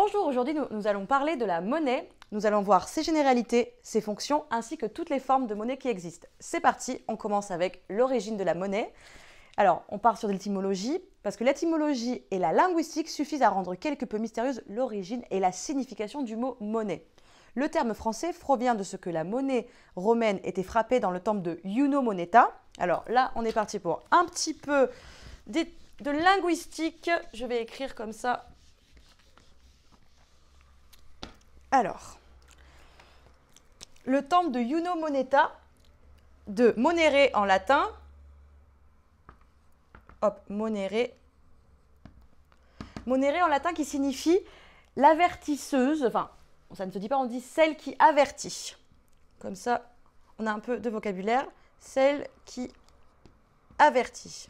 Bonjour, aujourd'hui nous allons parler de la monnaie. Nous allons voir ses généralités, ses fonctions, ainsi que toutes les formes de monnaie qui existent. C'est parti, on commence avec l'origine de la monnaie. Alors, on part sur l'étymologie, parce que l'étymologie et la linguistique suffisent à rendre quelque peu mystérieuse l'origine et la signification du mot monnaie. Le terme français provient de ce que la monnaie romaine était frappée dans le temple de Iuno Moneta. Alors là, on est parti pour un petit peu de linguistique. Je vais écrire comme ça. Alors, le temple de Iuno Moneta, de monere en latin, hop, monere en latin qui signifie l'avertisseuse, enfin, ça ne se dit pas, on dit celle qui avertit. Comme ça, on a un peu de vocabulaire, celle qui avertit.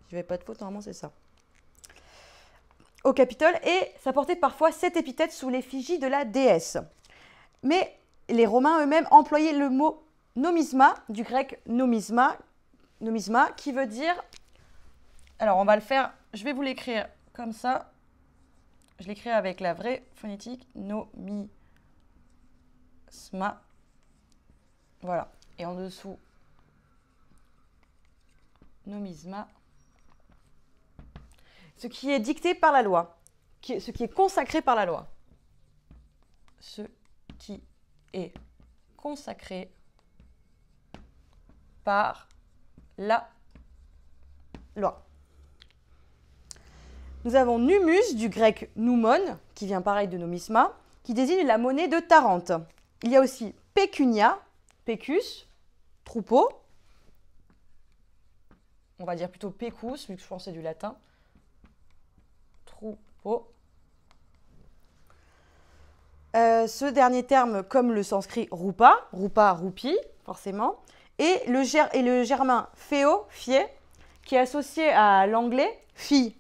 Je vais pas de faute, normalement c'est ça. Au Capitole, et ça portait parfois cette épithète sous l'effigie de la déesse. Mais les Romains eux-mêmes employaient le mot nomisma, du grec nomisma, qui veut dire... Alors, on va le faire, je vais vous l'écrire comme ça. Je l'écris avec la vraie phonétique, nomisma. Voilà. Et en dessous, nomisma. Ce qui est dicté par la loi, ce qui est consacré par la loi. Ce qui est consacré par la loi. Nous avons numus, du grec noumon, qui vient pareil de nomisma, qui désigne la monnaie de Tarente. Il y a aussi pecunia, pecus, troupeau. On va dire plutôt pecus, vu que je pense que c'est du latin. Troupeau. Ce dernier terme, comme le sanskrit rupa, roupie, forcément, et le germain feo, fier, qui est associé à l'anglais fee,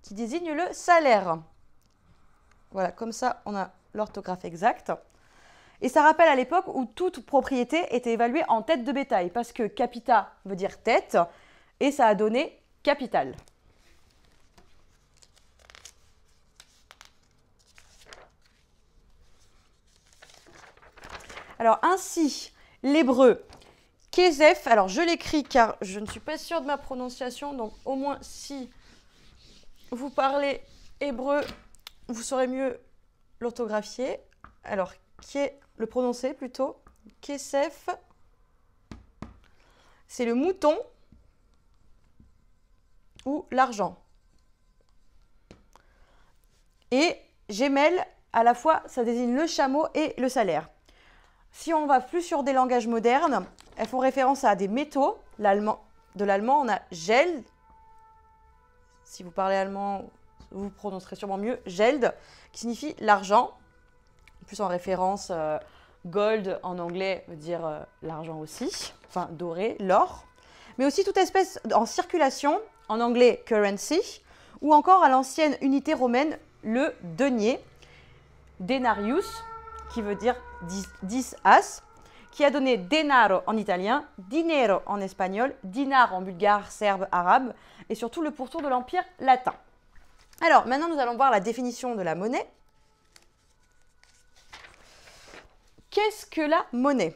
qui désigne le salaire. Voilà, comme ça, on a l'orthographe exacte. Et ça rappelle à l'époque où toute propriété était évaluée en tête de bétail, parce que capita veut dire tête, et ça a donné capital. Alors ainsi, l'hébreu Kesef, alors je l'écris car je ne suis pas sûre de ma prononciation, donc au moins si vous parlez hébreu, vous saurez mieux l'orthographier. Alors, le prononcer plutôt, Kesef, c'est le mouton ou l'argent. Et Gemel, à la fois, ça désigne le chameau et le salaire. Si on va plus sur des langages modernes, elles font référence à des métaux. De l'allemand, on a Geld. Si vous parlez allemand, vous prononcerez sûrement mieux Geld, qui signifie l'argent. Plus en référence, gold en anglais veut dire l'argent aussi, enfin doré, l'or. Mais aussi toute espèce en circulation, en anglais currency, ou encore à l'ancienne unité romaine, le denier, denarius, qui veut dire 10 as, qui a donné denaro en italien, dinero en espagnol, dinar en bulgare, serbe, arabe, et surtout le pourtour de l'Empire latin. Alors, maintenant, nous allons voir la définition de la monnaie. Qu'est-ce que la monnaie?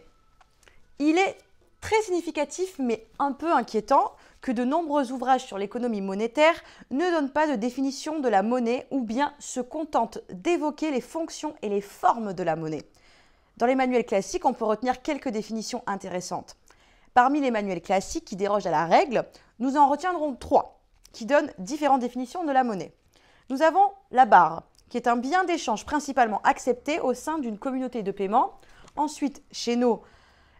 Il est très significatif, mais un peu inquiétant, que de nombreux ouvrages sur l'économie monétaire ne donnent pas de définition de la monnaie ou bien se contentent d'évoquer les fonctions et les formes de la monnaie. Dans les manuels classiques, on peut retenir quelques définitions intéressantes. Parmi les manuels classiques qui dérogent à la règle, nous en retiendrons 3 qui donnent différentes définitions de la monnaie. Nous avons la barre, qui est un bien d'échange principalement accepté au sein d'une communauté de paiement. Ensuite, chez nous,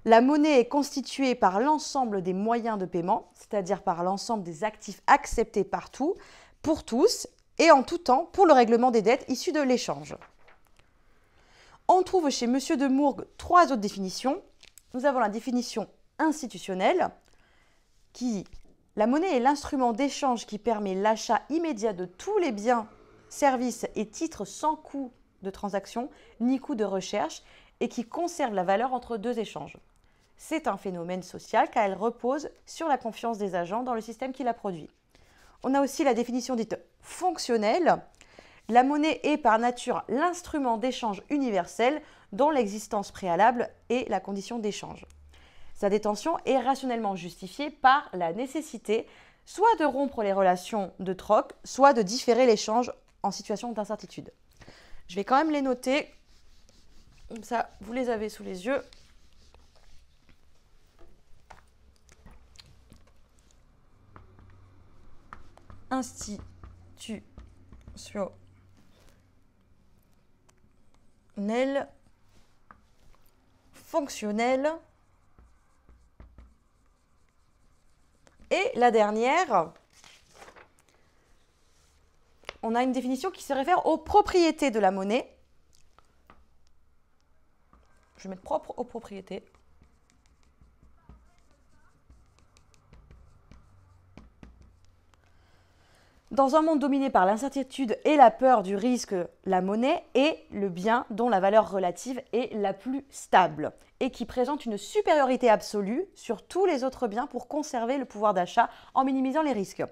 la monnaie est constituée par l'ensemble des moyens de paiement, c'est-à-dire par l'ensemble des actifs acceptés partout, pour tous et en tout temps pour le règlement des dettes issues de l'échange. On trouve chez M. de Mourgue 3 autres définitions. Nous avons la définition institutionnelle qui dit « La monnaie est l'instrument d'échange qui permet l'achat immédiat de tous les biens, services et titres sans coût de transaction ni coût de recherche et qui conserve la valeur entre deux échanges. C'est un phénomène social car elle repose sur la confiance des agents dans le système qui la produit. » On a aussi la définition dite fonctionnelle. La monnaie est par nature l'instrument d'échange universel dont l'existence préalable est la condition d'échange. Sa détention est rationnellement justifiée par la nécessité soit de rompre les relations de troc, soit de différer l'échange en situation d'incertitude. Je vais quand même les noter, comme ça vous les avez sous les yeux. Institutionnel, fonctionnel. Et la dernière, on a une définition qui se réfère aux propriétés de la monnaie. Je vais mettre propre aux propriétés. Dans un monde dominé par l'incertitude et la peur du risque, la monnaie est le bien dont la valeur relative est la plus stable et qui présente une supériorité absolue sur tous les autres biens pour conserver le pouvoir d'achat en minimisant les risques.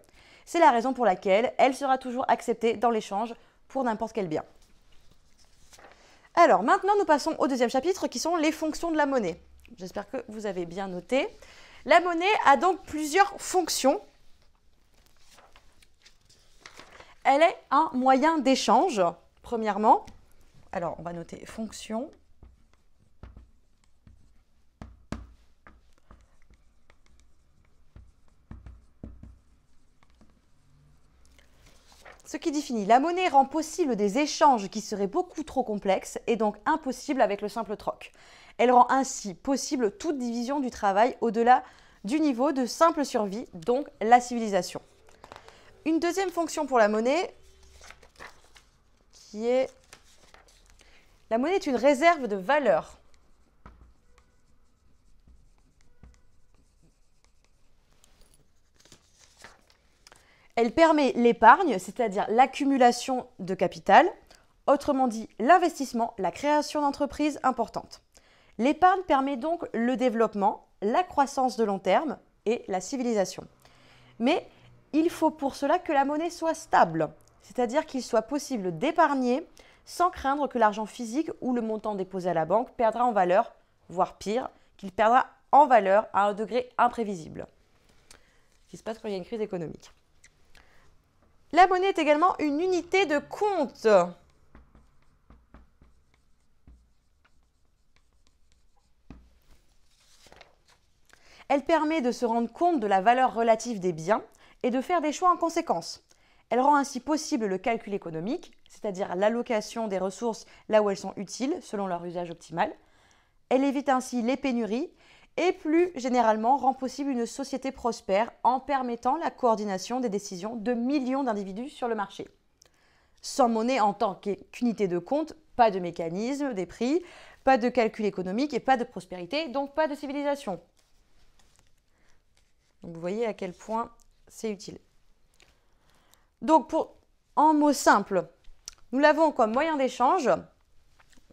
C'est la raison pour laquelle elle sera toujours acceptée dans l'échange pour n'importe quel bien. Alors maintenant, nous passons au deuxième chapitre qui sont les fonctions de la monnaie. J'espère que vous avez bien noté. La monnaie a donc plusieurs fonctions. Elle est un moyen d'échange, premièrement. Alors, on va noter fonction. Ce qui définit la monnaie rend possible des échanges qui seraient beaucoup trop complexes et donc impossibles avec le simple troc. Elle rend ainsi possible toute division du travail au-delà du niveau de simple survie, donc la civilisation. Une deuxième fonction pour la monnaie, qui est... La monnaie est une réserve de valeur. Elle permet l'épargne, c'est-à-dire l'accumulation de capital, autrement dit l'investissement, la création d'entreprises importantes. L'épargne permet donc le développement, la croissance de long terme et la civilisation. Mais il faut pour cela que la monnaie soit stable, c'est-à-dire qu'il soit possible d'épargner sans craindre que l'argent physique ou le montant déposé à la banque perdra en valeur, voire pire, qu'il perdra en valeur à un degré imprévisible. Ce qui se passe quand il y a une crise économique. La monnaie est également une unité de compte. Elle permet de se rendre compte de la valeur relative des biens et de faire des choix en conséquence. Elle rend ainsi possible le calcul économique, c'est-à-dire l'allocation des ressources là où elles sont utiles, selon leur usage optimal. Elle évite ainsi les pénuries et plus généralement rend possible une société prospère en permettant la coordination des décisions de millions d'individus sur le marché. Sans monnaie en tant qu'unité de compte, pas de mécanisme des prix, pas de calcul économique et pas de prospérité, donc pas de civilisation. Donc vous voyez à quel point c'est utile. Donc en mots simples, nous l'avons comme moyen d'échange,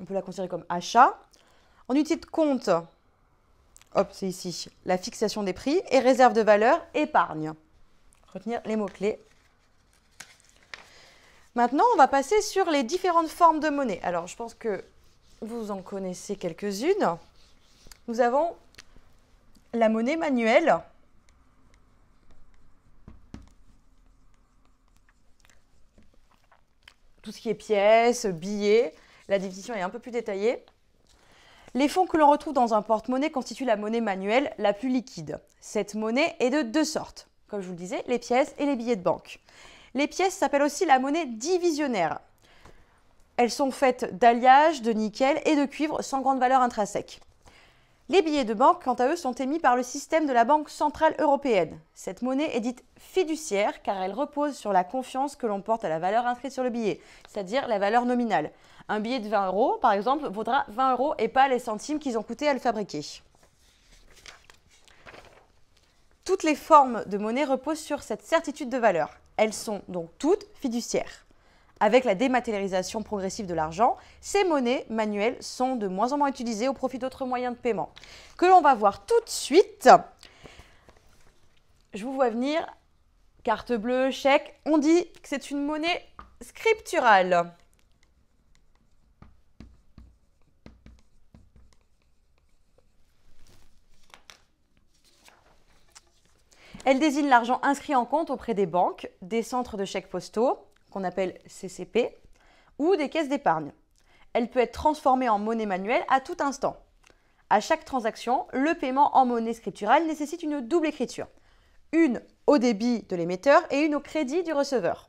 on peut la considérer comme achat. En unité de compte, hop, c'est ici, la fixation des prix et réserve de valeur, épargne. Retenir les mots-clés. Maintenant, on va passer sur les différentes formes de monnaie. Alors, je pense que vous en connaissez quelques-unes. Nous avons la monnaie manuelle. Tout ce qui est pièces, billets, la définition est un peu plus détaillée. Les fonds que l'on retrouve dans un porte-monnaie constituent la monnaie manuelle la plus liquide. Cette monnaie est de deux sortes, comme je vous le disais, les pièces et les billets de banque. Les pièces s'appellent aussi la monnaie divisionnaire. Elles sont faites d'alliage, de nickel et de cuivre sans grande valeur intrinsèque. Les billets de banque, quant à eux, sont émis par le système de la Banque centrale européenne. Cette monnaie est dite fiduciaire car elle repose sur la confiance que l'on porte à la valeur inscrite sur le billet, c'est-à-dire la valeur nominale. Un billet de 20 €, par exemple, vaudra 20 € et pas les centimes qu'ils ont coûté à le fabriquer. Toutes les formes de monnaie reposent sur cette certitude de valeur. Elles sont donc toutes fiduciaires. Avec la dématérialisation progressive de l'argent, ces monnaies manuelles sont de moins en moins utilisées au profit d'autres moyens de paiement, que l'on va voir tout de suite. Je vous vois venir carte bleue, chèque, on dit que c'est une monnaie scripturale. Elle désigne l'argent inscrit en compte auprès des banques, des centres de chèques postaux, qu'on appelle CCP, ou des caisses d'épargne. Elle peut être transformée en monnaie manuelle à tout instant. À chaque transaction, le paiement en monnaie scripturale nécessite une double écriture. Une au débit de l'émetteur et une au crédit du receveur.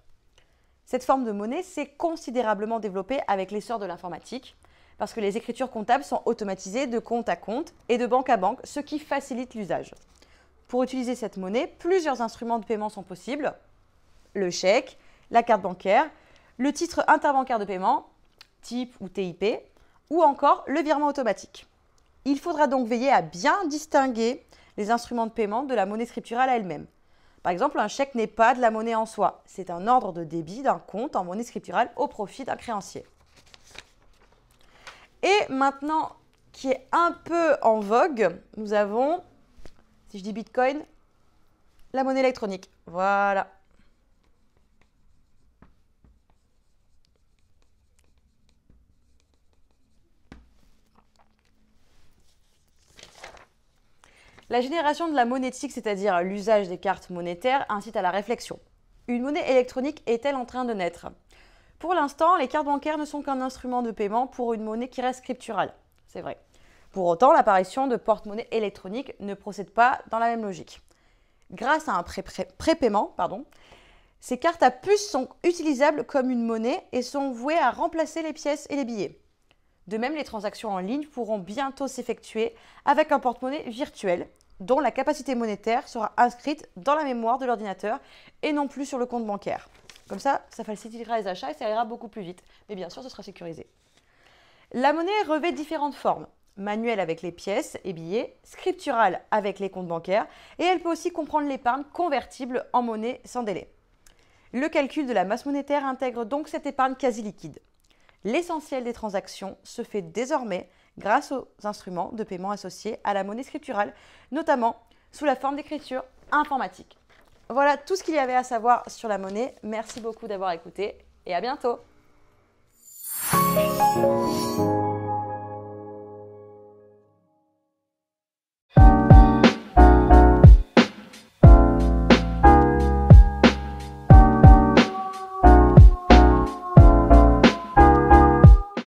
Cette forme de monnaie s'est considérablement développée avec l'essor de l'informatique, parce que les écritures comptables sont automatisées de compte à compte et de banque à banque, ce qui facilite l'usage. Pour utiliser cette monnaie, plusieurs instruments de paiement sont possibles. Le chèque, la carte bancaire, le titre interbancaire de paiement, TIP ou TIP, ou encore le virement automatique. Il faudra donc veiller à bien distinguer les instruments de paiement de la monnaie scripturale à elle-même. Par exemple, un chèque n'est pas de la monnaie en soi, c'est un ordre de débit d'un compte en monnaie scripturale au profit d'un créancier. Et maintenant, qui est un peu en vogue, nous avons, si je dis Bitcoin, la monnaie électronique. Voilà. La génération de la monétique, c'est-à-dire l'usage des cartes monétaires, incite à la réflexion. Une monnaie électronique est-elle en train de naître? Pour l'instant, les cartes bancaires ne sont qu'un instrument de paiement pour une monnaie qui reste scripturale. C'est vrai. Pour autant, l'apparition de porte-monnaie électroniques ne procède pas dans la même logique. Grâce à un prépaiement, ces cartes à puce sont utilisables comme une monnaie et sont vouées à remplacer les pièces et les billets. De même, les transactions en ligne pourront bientôt s'effectuer avec un porte-monnaie virtuel dont la capacité monétaire sera inscrite dans la mémoire de l'ordinateur et non plus sur le compte bancaire. Comme ça facilitera les achats et ça ira beaucoup plus vite. Mais bien sûr, ce sera sécurisé. La monnaie revêt différentes formes. Manuelle avec les pièces et billets, scripturale avec les comptes bancaires et elle peut aussi comprendre l'épargne convertible en monnaie sans délai. Le calcul de la masse monétaire intègre donc cette épargne quasi liquide. L'essentiel des transactions se fait désormais grâce aux instruments de paiement associés à la monnaie scripturale, notamment sous la forme d'écriture informatique. Voilà tout ce qu'il y avait à savoir sur la monnaie. Merci beaucoup d'avoir écouté et à bientôt.